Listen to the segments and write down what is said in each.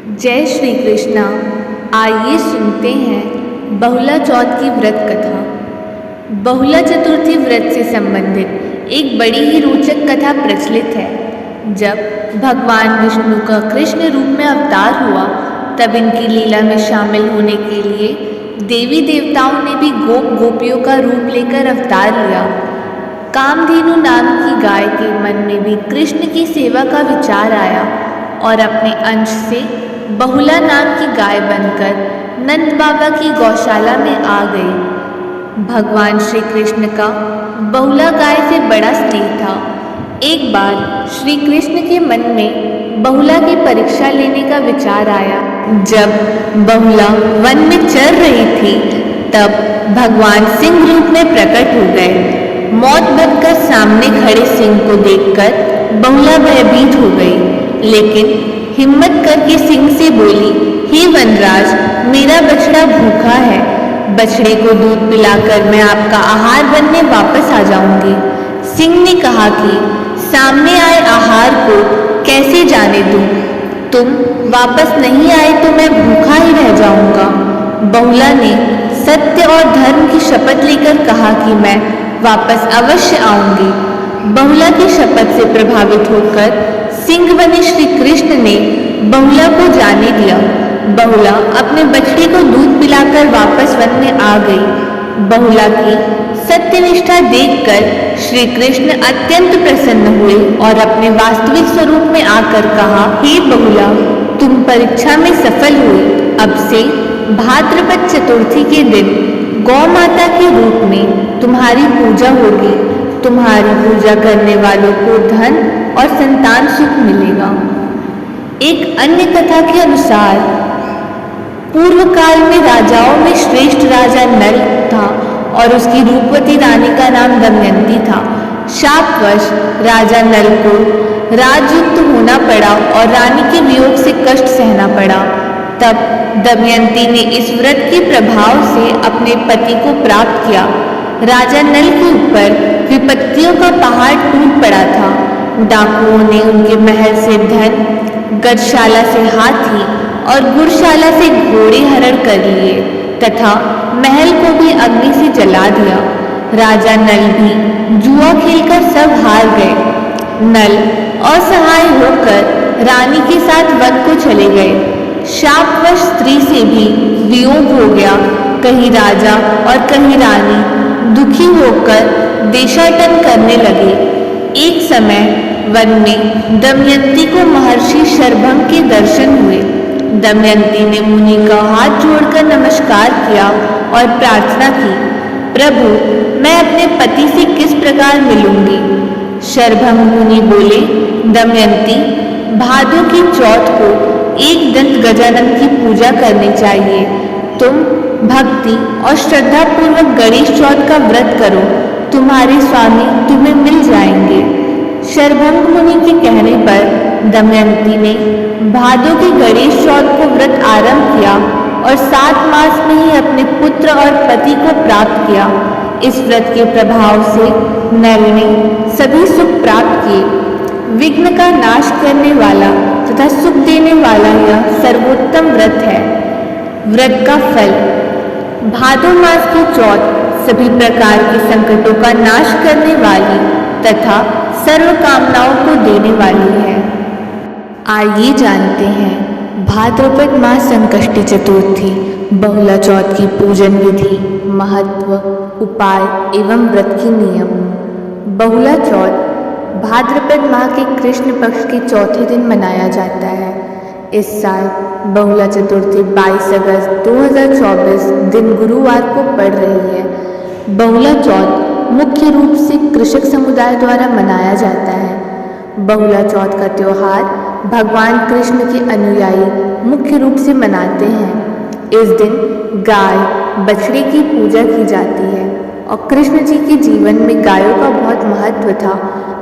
जय श्री कृष्णा। आइए सुनते हैं बहुला चौथ की व्रत कथा। बहुला चतुर्थी व्रत से संबंधित एक बड़ी ही रोचक कथा प्रचलित है। जब भगवान विष्णु का कृष्ण रूप में अवतार हुआ, तब इनकी लीला में शामिल होने के लिए देवी देवताओं ने भी गोप गोपियों का रूप लेकर अवतार लिया। कामधेनु नाम की गाय के मन में भी कृष्ण की सेवा का विचार आया और अपने अंश से बहुला नाम की गाय बनकर नंद बाबा की गौशाला में आ गई। भगवान श्री कृष्ण का बहुला गाय से बड़ा स्नेह था। एक बार श्री कृष्ण के मन में बहुला की परीक्षा लेने का विचार आया। जब बहुला वन में चर रही थी, तब भगवान सिंह रूप में प्रकट हो गए। मौत बनकर सामने खड़े सिंह को देखकर बहुला भयभीत हो गई, लेकिन हिम्मत करके सिंह से बोली, हे वनराज, मेरा बछड़ा भूखा है। बछड़े को दूध पिलाकर मैं आपका आहार बनने वापस आ जाऊंगी। सिंह ने कहा कि सामने आए आहार को कैसे जाने दूं? तुम वापस नहीं आए तो मैं भूखा ही रह जाऊंगा। बहुला ने सत्य और धर्म की शपथ लेकर कहा कि मैं वापस अवश्य आऊंगी। बहुला की शपथ से प्रभावित होकर सिंह बने श्री कृष्ण ने बहुला को जाने दिया। बहुला अपने बछड़े को दूध पिलाकर वापस वन में आ गई। बहुला की सत्यनिष्ठा देखकर श्री कृष्ण अत्यंत प्रसन्न हुए और अपने वास्तविक स्वरूप में आकर कहा, हे बहुला, तुम परीक्षा में सफल हुई। अब से भाद्रपद चतुर्थी के दिन गौ माता के रूप में तुम्हारी पूजा होगी। तुम्हारी पूजा करने वालों को धन और संतान सुख मिलेगा। एक अन्य कथा के अनुसार पूर्व काल में राजाओं में श्रेष्ठ राजा नल था और उसकी रूपवती रानी का नाम दमयंती था। शापवश राजा नल को राजयुक्त होना पड़ा और रानी के वियोग से कष्ट सहना पड़ा। तब दमयंती ने इस व्रत के प्रभाव से अपने पति को प्राप्त किया। राजा नल के ऊपर विपत्तियों का पहाड़ टूट पड़ा था। डाकुओं ने उनके महल से धन, गजशाला से हाथी और गुड़शाला से घोड़े हरण कर लिए तथा महल को भी अग्नि से जला दिया। राजा नल भी जुआ खेलकर सब हार गए। नल असहाय होकर रानी के साथ वन को चले गए। शापवश स्त्री से भी वियोग हो गया। कहीं राजा और कहीं रानी दुखी होकर देशाटन करने लगे। एक समय वन में दमयंती को महर्षि शरभंग के दर्शन हुए। दमयंती ने मुनि का हाथ जोड़कर नमस्कार किया और प्रार्थना की, प्रभु, मैं अपने पति से किस प्रकार मिलूंगी? शरभंग मुनि बोले, दमयंती, भादों की चौथ को एक दंत गजानन की पूजा करनी चाहिए। तुम भक्ति और श्रद्धा पूर्वक गणेश चौथ का व्रत करो, तुम्हारे स्वामी तुम्हें मिल जाएंगे। शरभंग मुनि के कहने पर दमयंती ने भादों के गणेश चौथ को व्रत आरंभ किया और 7 मास में ही अपने पुत्र और पति को प्राप्त किया। इस व्रत के प्रभाव से नल ने सभी सुख प्राप्त किए। विघ्न का नाश करने वाला तथा सुख देने वाला यह सर्वोत्तम व्रत है। व्रत का फल, भादो मास की चौथ सभी प्रकार के संकटों का नाश करने वाली तथा सर्व कामनाओं को देने वाली है। आइए जानते हैं भाद्रपद मास संकष्टी चतुर्थी बहुला चौथ की पूजन विधि, महत्व, उपाय एवं व्रत की नियम। बहुला चौथ भाद्रपद माह के कृष्ण पक्ष के चौथे दिन मनाया जाता है। इस साल बहुला चतुर्थी 22 अगस्त 2024 दिन गुरुवार को पड़ रही है। बहुला चौथ मुख्य रूप से कृषक समुदाय द्वारा मनाया जाता है। बहुला चौथ का त्योहार भगवान कृष्ण के अनुयायी मुख्य रूप से मनाते हैं। इस दिन गाय, बछड़े की पूजा की जाती है और कृष्ण जी के जीवन में गायों का बहुत महत्व था।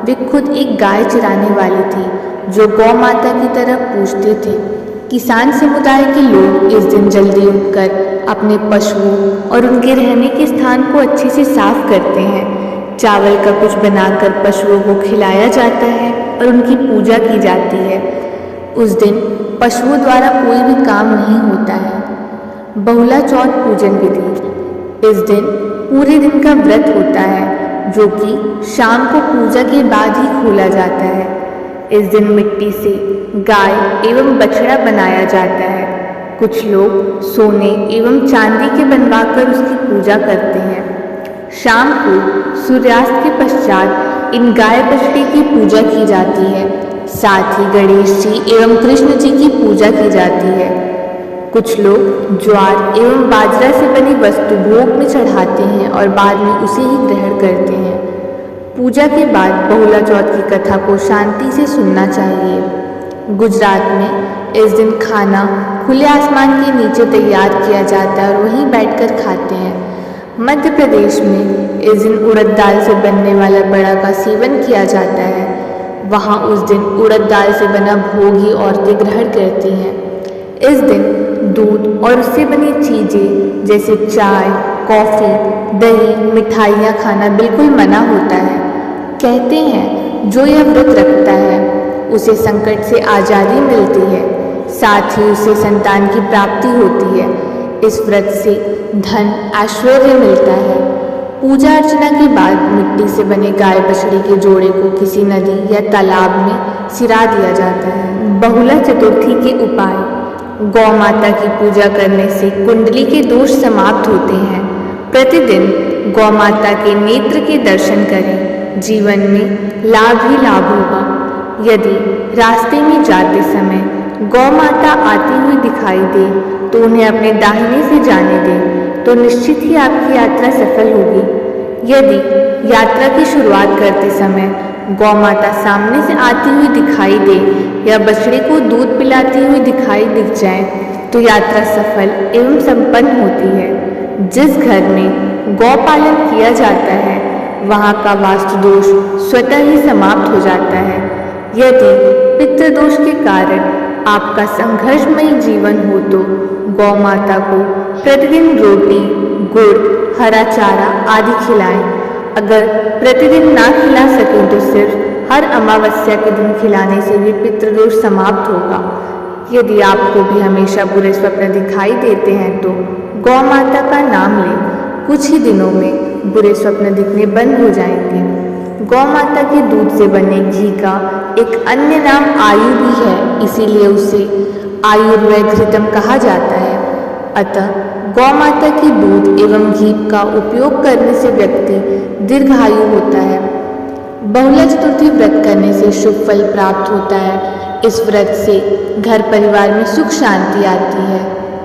वे खुद एक गाय चराने वाली थी जो गौ माता की तरह पूजते थे। किसान समुदाय के लोग इस दिन जल्दी उठकर अपने पशुओं और उनके रहने के स्थान को अच्छे से साफ करते हैं। चावल का कुछ बनाकर पशुओं को खिलाया जाता है और उनकी पूजा की जाती है। उस दिन पशुओं द्वारा कोई भी काम नहीं होता है। बहुला चौथ पूजन विधि। इस दिन पूरे दिन का व्रत होता है जो कि शाम को पूजा के बाद ही खोला जाता है। इस दिन मिट्टी से गाय एवं बछड़ा बनाया जाता है। कुछ लोग सोने एवं चांदी के बनवाकर उसकी पूजा करते हैं। शाम को सूर्यास्त के पश्चात इन गाय बछड़े की पूजा की जाती है। साथ ही गणेश जी एवं कृष्ण जी की पूजा की जाती है। कुछ लोग ज्वार एवं बाजरा से बनी वस्तु भोग में चढ़ाते हैं और बाद में उसे ही ग्रहण करते हैं। पूजा के बाद बहुला चौथ की कथा को शांति से सुनना चाहिए। गुजरात में इस दिन खाना खुले आसमान के नीचे तैयार किया जाता है और वहीं बैठकर खाते हैं। मध्य प्रदेश में इस दिन उड़द दाल से बनने वाला बड़ा का सेवन किया जाता है। वहाँ उस दिन उड़द दाल से बना भोग ही औरतें ग्रहण करती हैं। इस दिन दूध और उससे बनी चीज़ें जैसे चाय, कॉफ़ी, दही, मिठाइयाँ खाना बिल्कुल मना होता है। कहते हैं जो यह व्रत रखता है उसे संकट से आज़ादी मिलती है, साथ ही उसे संतान की प्राप्ति होती है। इस व्रत से धन ऐश्वर्य मिलता है। पूजा अर्चना के बाद मिट्टी से बने गाय बछड़े के जोड़े को किसी नदी या तालाब में सिरा दिया जाता है। बहुला चतुर्थी के उपाय। गौ माता की पूजा करने से कुंडली के दोष समाप्त होते हैं। प्रतिदिन गौ माता के नेत्र के दर्शन करें, जीवन में लाभ ही लाभ होगा। यदि रास्ते में जाते समय गौ माता आती हुई दिखाई दे तो उन्हें अपने दाहिने से जाने दें, तो निश्चित ही आपकी यात्रा सफल होगी। यदि यात्रा की शुरुआत करते समय गौ माता सामने से आती हुई दिखाई दे या बछड़े को दूध पिलाती हुई दिखाई दिख जाए तो यात्रा सफल एवं संपन्न होती है। जिस घर में गौ पालन किया जाता है वहाँ का वास्तु दोष स्वतः ही समाप्त हो जाता है। यदि पितृदोष के कारण आपका संघर्षमयी जीवन हो तो गौ माता को प्रतिदिन रोटी, गुड़, हरा चारा आदि खिलाएं। अगर प्रतिदिन ना खिला सकें तो सिर्फ हर अमावस्या के दिन खिलाने से भी पितृदोष समाप्त होगा। यदि आपको भी हमेशा बुरे स्वप्न दिखाई देते हैं तो गौ माता का नाम लें, कुछ ही दिनों में बुरे स्वप्न दिखने बंद हो जाएंगे। गौ माता के दूध से बने घी का एक अन्य नाम आयु भी है, इसीलिए उसे आयुर्वेद घृतम कहा जाता है। अतः गौ माता के दूध एवं घी का उपयोग करने से व्यक्ति दीर्घायु होता है। बहुला चतुर्थी व्रत करने से शुभ फल प्राप्त होता है। इस व्रत से घर परिवार में सुख शांति आती है।